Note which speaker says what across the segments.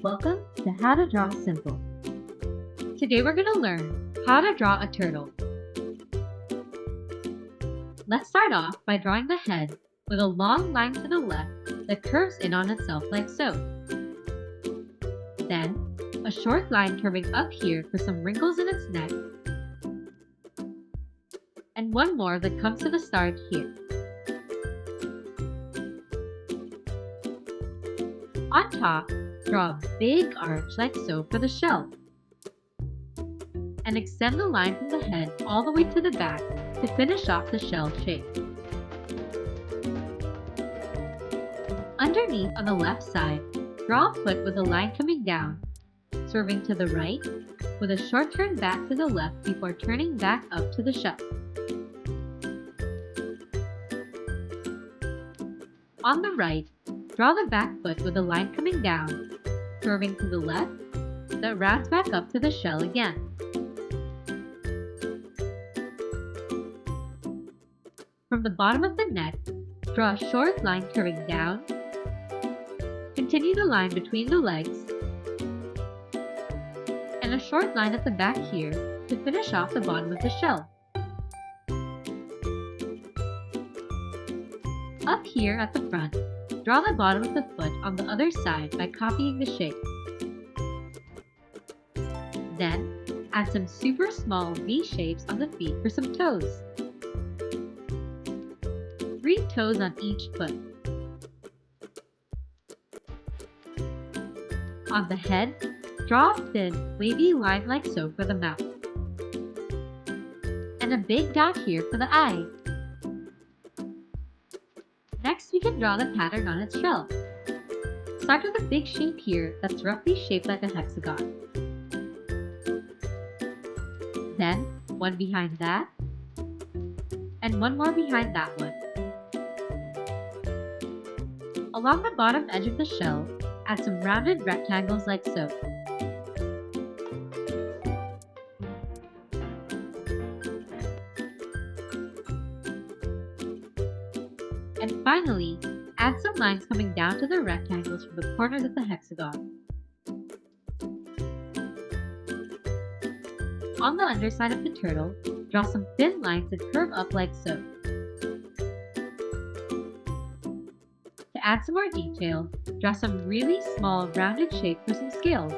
Speaker 1: Welcome to How to Draw Simple. Today we're going to learn how to draw a turtle. Let's start off by drawing the head with a long line to the left that curves in on itself like so. Then, a short line curving up here for some wrinkles in its neck, and one more that comes to the start here. On top, draw a big arch like so for the shell, and extend the line from the head all the way to the back to finish off the shell shape. Underneath on the left side, draw a foot with a line coming down, swerving to the right, with a short turn back to the left before turning back up to the shell. On the right, draw the back foot with a line coming down, curving to the left, that rounds back up to the shell again. From the bottom of the neck, draw a short line curving down, continue the line between the legs, and a short line at the back here to finish off the bottom of the shell. Up here at the front, draw the bottom of the foot on the other side by copying the shape. Then, add some super small V shapes on the feet for some toes. 3 toes on each foot. On the head, draw a thin, wavy line like so for the mouth. And a big dot here for the eye. Next, we can draw the pattern on its shell. Start with a big shape here that's roughly shaped like a hexagon. Then, one behind that, and one more behind that one. Along the bottom edge of the shell, add some rounded rectangles like so. And finally, add some lines coming down to the rectangles from the corners of the hexagon. On the underside of the turtle, draw some thin lines that curve up like so. To add some more detail, draw some really small rounded shapes for some scales.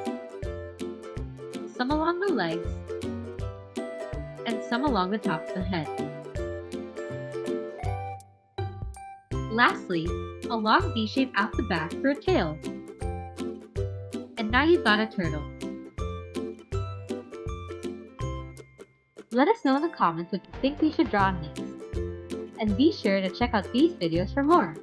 Speaker 1: Some along the legs, and some along the top of the head. Lastly, a long V shape out the back for a tail. And now you've got a turtle. Let us know in the comments what you think we should draw next. And be sure to check out these videos for more.